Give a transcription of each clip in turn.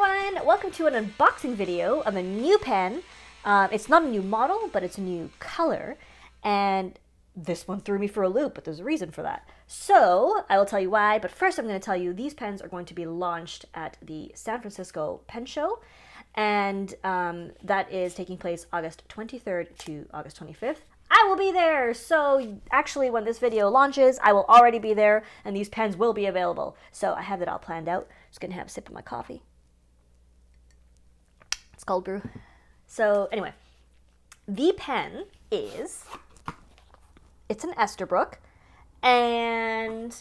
everyone! Welcome to an unboxing video of a new pen. It's not a new model, but it's a new color. And this one threw me for a loop, but there's a reason for that. So, I will tell you why, but first I'm going to tell you these pens are going to be launched at the San Francisco Pen Show. And that is taking place August 23rd to August 25th. I will be there! So actually when this video launches, I will already be there and these pens will be available. So I have it all planned out. Just gonna have a sip of my coffee. It's cold brew. So anyway, the pen is, it's an Esterbrook, and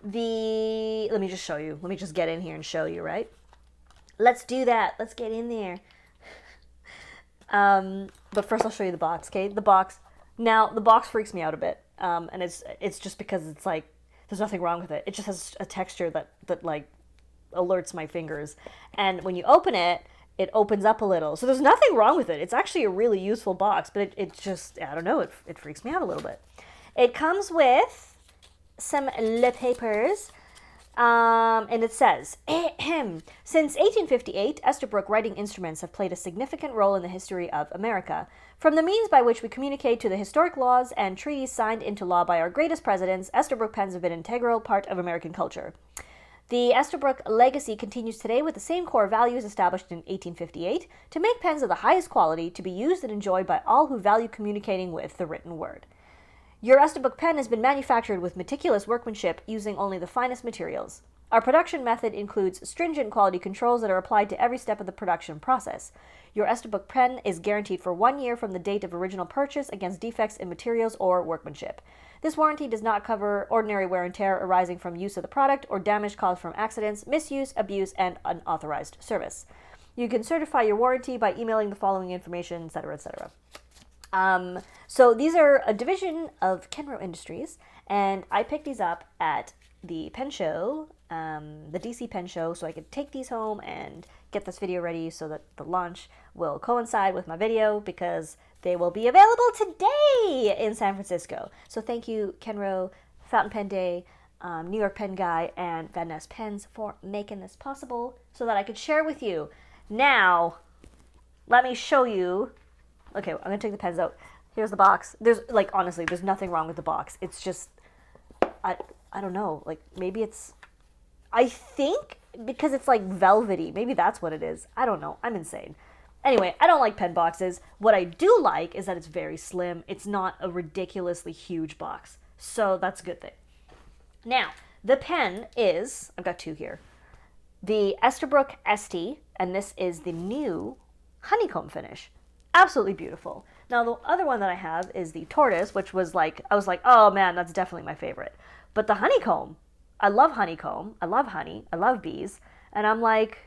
let me just show you. Let me just get in here and show you, right? Let's do that. Let's get in there. But first I'll show you the box, okay? The box. Now, the box freaks me out a bit, and it's just because it's like, there's nothing wrong with it. It just has a texture that like, alerts my fingers. And when you open it, it opens up a little. So there's nothing wrong with it. It's actually a really useful box, but it just, I don't know, it freaks me out a little bit. It comes with some le papers, and it says, since 1858, Esterbrook writing instruments have played a significant role in the history of America. From the means by which we communicate to the historic laws and treaties signed into law by our greatest presidents, Esterbrook pens have been an integral part of American culture. The Esterbrook legacy continues today with the same core values established in 1858 to make pens of the highest quality to be used and enjoyed by all who value communicating with the written word. Your Esterbrook pen has been manufactured with meticulous workmanship using only the finest materials. Our production method includes stringent quality controls that are applied to every step of the production process. Your Esterbrook pen is guaranteed for 1 year from the date of original purchase against defects in materials or workmanship. This warranty does not cover ordinary wear and tear arising from use of the product or damage caused from accidents, misuse, abuse, and unauthorized service. You can certify your warranty by emailing the following information, etc., etc. So these are a division of Kenro Industries, and I picked these up at the pen show, the DC pen show, so I could take these home and get this video ready so that the launch will coincide with my video because they will be available today in San Francisco. So thank you, Kenro, Fountain Pen Day, New York Pen Guy, and Vanness Pens for making this possible so that I could share with you. Now, let me show you. Okay, I'm going to take the pens out. Here's the box. There's, like, honestly, there's nothing wrong with the box. It's just, I don't know. Like, maybe it's, I think because it's, like, velvety. Maybe that's what it is. I don't know. I'm insane. Anyway, I don't like pen boxes. What I do like is that it's very slim. It's not a ridiculously huge box. So that's a good thing. Now, the pen is, I've got two here. The Esterbrook Estie, and this is the new honeycomb finish. Absolutely beautiful. Now, the other one that I have is the tortoise, which was like, I was like, oh man, that's definitely my favorite. But the honeycomb, I love honeycomb, I love honey, I love bees, and I'm like,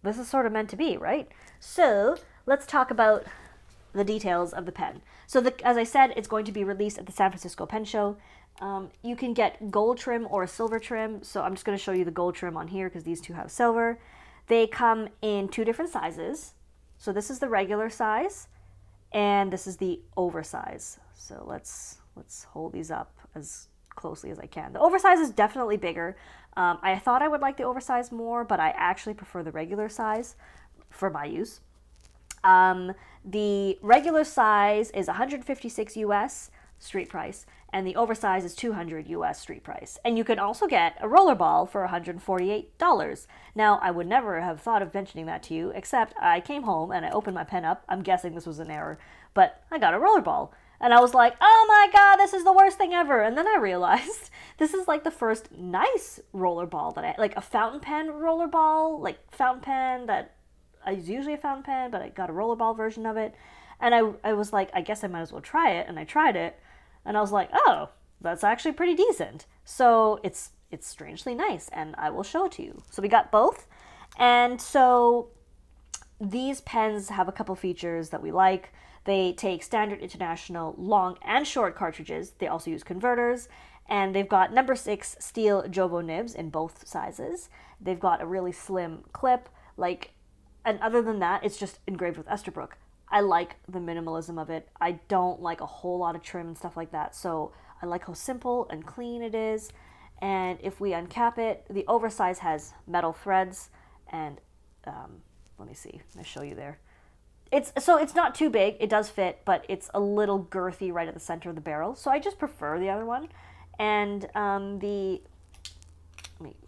this is sort of meant to be, right? So, let's talk about the details of the pen. So, as I said, it's going to be released at the San Francisco Pen Show. You can get gold trim or a silver trim, so I'm just going to show you the gold trim on here because these two have silver. They come in two different sizes. So this is the regular size, and this is the oversize. So let's hold these up as closely as I can. The oversize is definitely bigger. I thought I would like the oversize more, but I actually prefer the regular size for my use. The regular size is 156 US street price, and the oversize is 200 US street price. And you can also get a rollerball for $148. Now, I would never have thought of mentioning that to you, except I came home and I opened my pen up. I'm guessing this was an error, but I got a rollerball. And I was like, oh my god, this is the worst thing ever. And then I realized this is like the first nice rollerball that like a fountain pen rollerball, like fountain pen that is usually a fountain pen, but I got a rollerball version of it. And I was like, I guess I might as well try it. And I tried it. And I was like, oh, that's actually pretty decent. So it's strangely nice, and I will show it to you. So we got both. And so these pens have a couple features that we like. They take standard international long and short cartridges. They also use converters. And they've got number 6 steel Jovo nibs in both sizes. They've got a really slim clip. And other than that, it's just engraved with Esterbrook. I like the minimalism of it. I don't like a whole lot of trim and stuff like that. So I like how simple and clean it is. And if we uncap it, the oversize has metal threads and let me see, I'll show you there. It's not too big, it does fit, but it's a little girthy right at the center of the barrel, so I just prefer the other one. And let me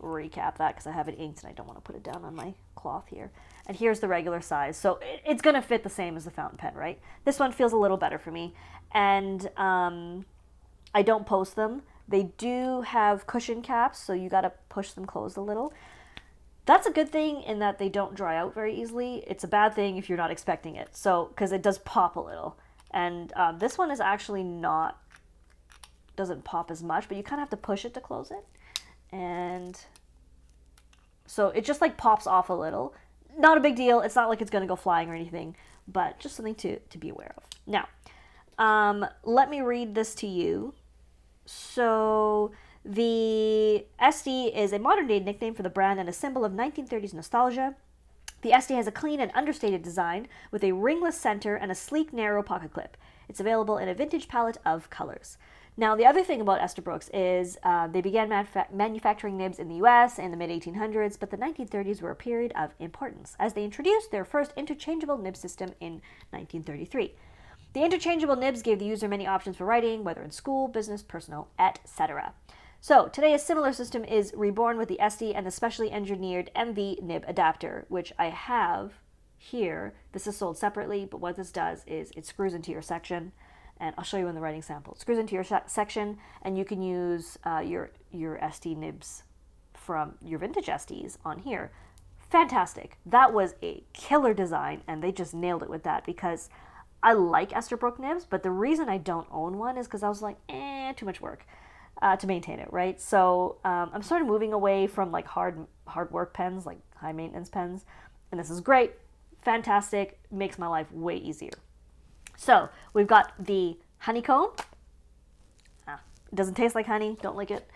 recap that because I have it inked and I don't want to put it down on my cloth here. And here's the regular size, so it's going to fit the same as the fountain pen, right? This one feels a little better for me, and I don't post them. They do have cushion caps, so you got to push them closed a little. That's a good thing in that they don't dry out very easily. It's a bad thing if you're not expecting it, so because it does pop a little. And this one is actually doesn't pop as much, but you kind of have to push it to close it. And so it just like pops off a little. Not a big deal. It's not like it's going to go flying or anything, but just something to be aware of. Now, let me read this to you. So the Estie is a modern-day nickname for the brand and a symbol of 1930s nostalgia. The Estie has a clean and understated design with a ringless center and a sleek, narrow pocket clip. It's available in a vintage palette of colors. Now, the other thing about Esterbrook's is they began manufacturing nibs in the U.S. in the mid-1800s, but the 1930s were a period of importance, as they introduced their first interchangeable nib system in 1933. The interchangeable nibs gave the user many options for writing, whether in school, business, personal, etc. So, today a similar system is reborn with the Estie and the specially engineered MV Nib Adapter, which I have here. This is sold separately, but what this does is it screws into your section, and I'll show you in the writing sample. It screws into your section, and you can use your Estie nibs from your vintage Esties on here. Fantastic. That was a killer design, and they just nailed it with that, because I like Esterbrook nibs, but the reason I don't own one is because I was like, too much work to maintain it, right? So I'm sort of moving away from like hard work pens, like high maintenance pens, and this is great, fantastic, makes my life way easier. So we've got the Honeycomb. It doesn't taste like honey, don't like it,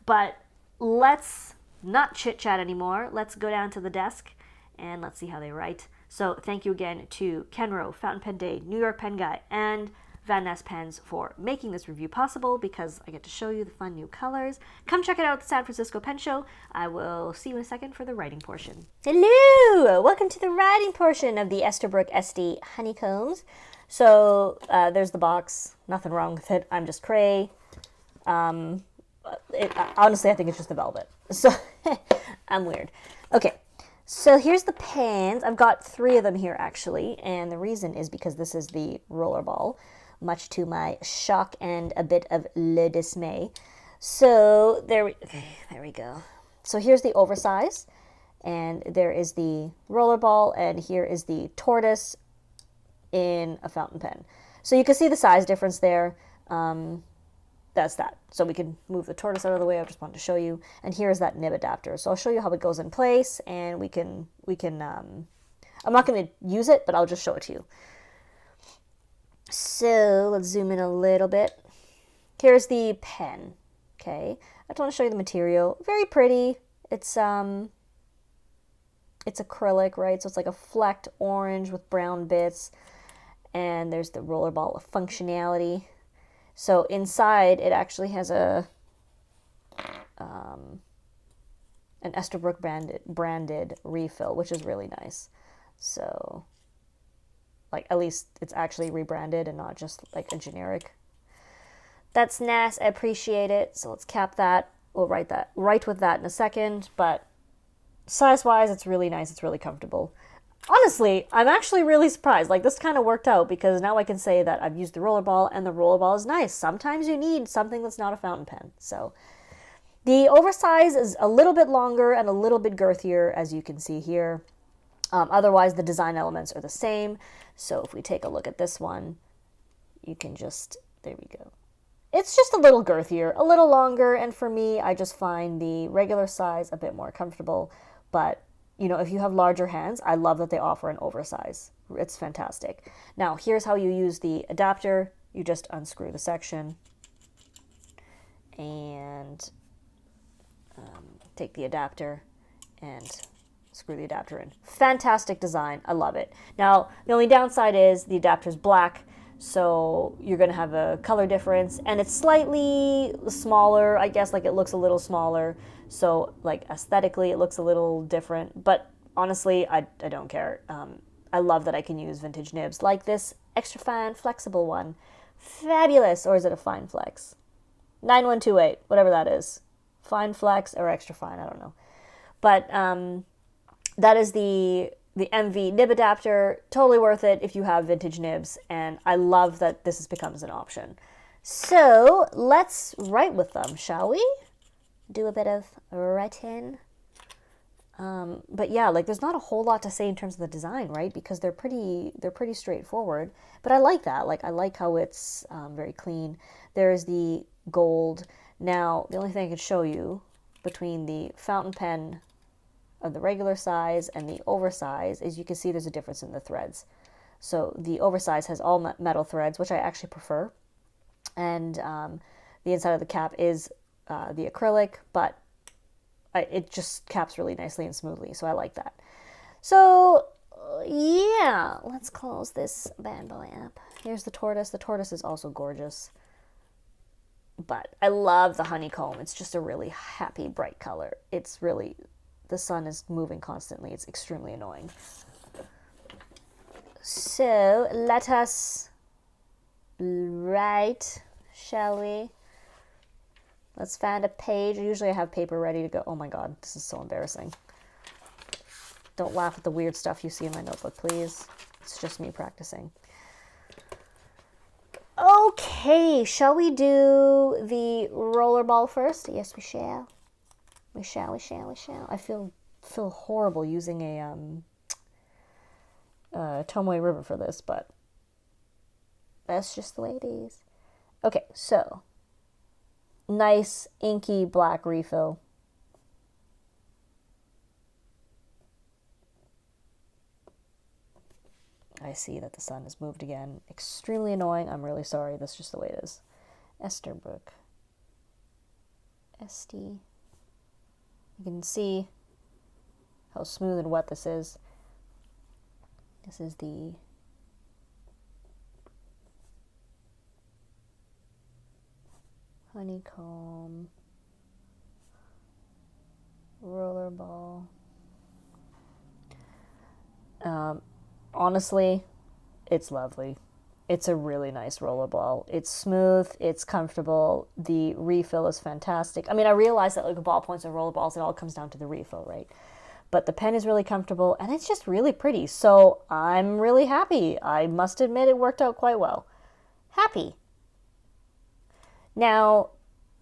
but let's not chit chat anymore. Let's go down to the desk and let's see how they write. So thank you again to Kenro, Fountain Pen Day, New York Pen Guy, and Vanness Pens for making this review possible, because I get to show you the fun new colors. Come check it out at the San Francisco Pen Show. I will see you in a second for the writing portion. Hello! Welcome to the writing portion of the Esterbrook Estie Honeycombs. So there's the box. Nothing wrong with it. I'm just cray. Honestly, I think it's just the velvet. So I'm weird. Okay. So here's the pens. I've got 3 of them here, actually, and the reason is because this is the rollerball, much to my shock and a bit of le dismay. So there we go. So here's the Oversize, and there is the rollerball, and here is the tortoise in a fountain pen. So you can see the size difference there. That's that. So we can move the tortoise out of the way. I just wanted to show you. And here's that nib adapter. So I'll show you how it goes in place, and we can I'm not going to use it, but I'll just show it to you. So let's zoom in a little bit. Here's the pen. Okay. I just want to show you the material. Very pretty. It's acrylic, right? So it's like a flecked orange with brown bits. And there's the rollerball functionality. So inside, it actually has an Esterbrook branded refill, which is really nice. So, like, at least it's actually rebranded and not just like a generic. That's nice. I appreciate it. So let's cap that. We'll write with that in a second. But size-wise, it's really nice. It's really comfortable. Honestly, I'm actually really surprised. Like, this kind of worked out, because now I can say that I've used the rollerball, and the rollerball is nice. Sometimes you need something that's not a fountain pen. So the Oversize is a little bit longer and a little bit girthier, as you can see here. Otherwise, the design elements are the same. So if we take a look at this one, you can just, there we go. It's just a little girthier, a little longer, and for me, I just find the regular size a bit more comfortable. But you know, if you have larger hands, I love that they offer an Oversize. It's fantastic. Now, here's how you use the adapter. You just unscrew the section and take the adapter and screw the adapter in. Fantastic design. I love it. Now, the only downside is the adapter is black, so you're going to have a color difference, and it's slightly smaller, I guess, like it looks a little smaller. So, like, aesthetically, it looks a little different, but honestly, I don't care. I love that I can use vintage nibs like this extra fine flexible one. Fabulous. Or is it a fine flex? 9128, whatever that is. Fine flex or extra fine, I don't know. But that is the MV Nib Adapter. Totally worth it if you have vintage nibs, and I love that this becomes an option. So let's write with them, shall we? Do a bit of writing. But yeah, like there's not a whole lot to say in terms of the design, right? Because they're pretty straightforward. But I like that. Like I like how it's very clean. There's the gold. Now the only thing I can show you between the fountain pen of the regular size and the oversize is you can see there's a difference in the threads. So the oversize has all metal threads, which I actually prefer, and the inside of the cap is the acrylic, but it just caps really nicely and smoothly, so I like that. So yeah, let's close this bad boy up. Here's the tortoise. The tortoise is also gorgeous, but I love the honeycomb. It's just a really happy, bright color. It's really, the sun is moving constantly. It's extremely annoying. So let us write, shall we? Let's find a page. Usually I have paper ready to go. Oh my god, this is so embarrassing. Don't laugh at the weird stuff you see in my notebook, please. It's just me practicing. Okay, shall we do the rollerball first? Yes, we shall. We shall. I feel horrible using a Tomoe River for this, but that's just the way it is. Okay, so nice inky black refill. I see that the sun has moved again. Extremely annoying. I'm really sorry. That's just the way it is. Esterbrook. Estie. You can see how smooth and wet this is. This is the Honeycomb Rollerball. Honestly, it's lovely. It's a really nice rollerball. It's smooth, it's comfortable, the refill is fantastic. I mean, I realize that like ballpoints and rollerballs, it all comes down to the refill, right? But the pen is really comfortable and it's just really pretty. So I'm really happy. I must admit it worked out quite well. Happy. Now,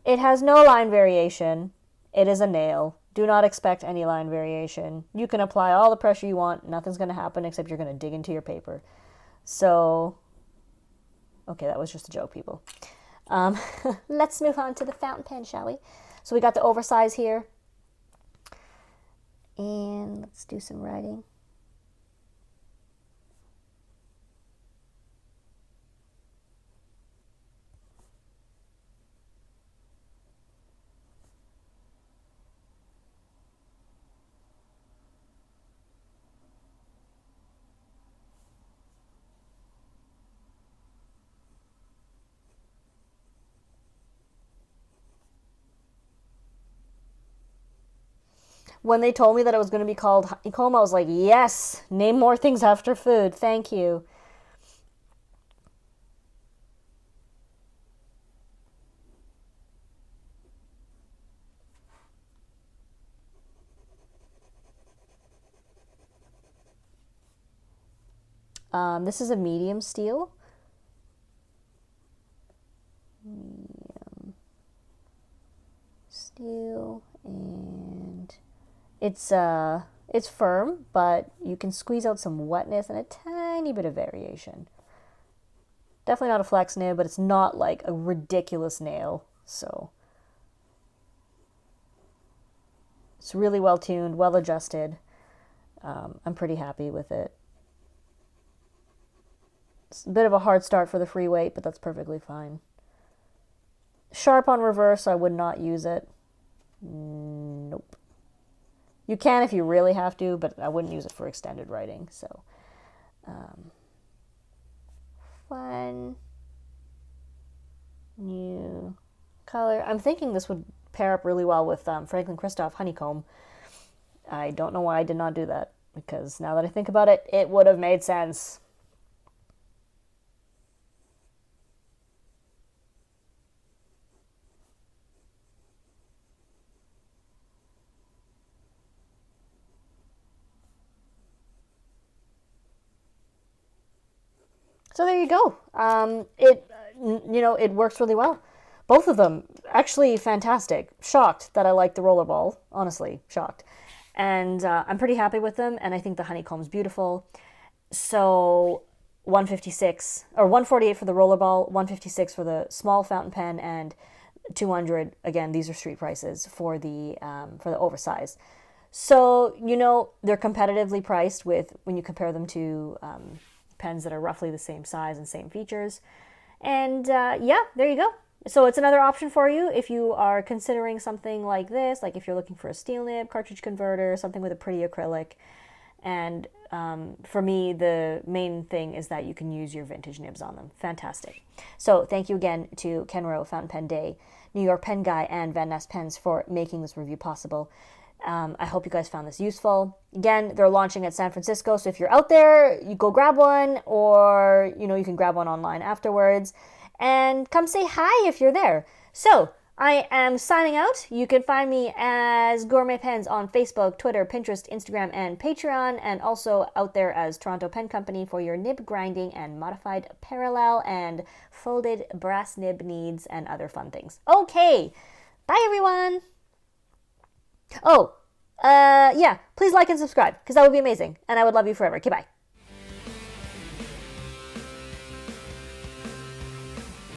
it has no line variation. It is a nail. Do not expect any line variation. You can apply all the pressure you want. Nothing's going to happen except you're going to dig into your paper. So, okay, that was just a joke, people. Let's move on to the fountain pen, shall we? So we got the oversize here. And let's do some writing. When they told me that it was going to be called Honeycomb, I was like, yes, name more things after food. Thank you. This is a medium steel. Medium steel, and it's firm, but you can squeeze out some wetness and a tiny bit of variation. Definitely not a flex nib, but it's not like a ridiculous nail, so it's really well tuned, well adjusted. I'm pretty happy with it. It's a bit of a hard start for the free weight, but that's perfectly fine. Sharp on reverse, I would not use it. Nope. You can if you really have to, but I wouldn't use it for extended writing. So, fun new color. I'm thinking this would pair up really well with Franklin Christoph Honeycomb. I don't know why I did not do that. because now that I think about it, it would have made sense. So there you go. It works really well. Both of them actually fantastic. Shocked that I like the rollerball. Honestly, shocked. And I'm pretty happy with them. And I think the honeycomb's beautiful. So 156 or 148 for the rollerball, 156 for the small fountain pen, and 200. Again, these are street prices for the oversize. So they're competitively priced with when you compare them to pens that are roughly the same size and same features. And yeah, there you go. So it's another option for you if you are considering something like this, like if you're looking for a steel nib, cartridge converter, something with a pretty acrylic. And for me, the main thing is that you can use your vintage nibs on them. Fantastic. So thank you again to Kenro, Fountain Pen Day, New York Pen Guy, and Vanness Pens for making this review possible. I hope you guys found this useful. Again, they're launching at San Francisco, so if you're out there, you go grab one, or you can grab one online afterwards, and come say hi if you're there. So I am signing out. You can find me as Gourmet Pens on Facebook, Twitter, Pinterest, Instagram, and Patreon, and also out there as Toronto Pen Company for your nib grinding and modified parallel and folded brass nib needs and other fun things. Okay, bye everyone. Oh, yeah, please like and subscribe, because that would be amazing, and I would love you forever. Okay, bye.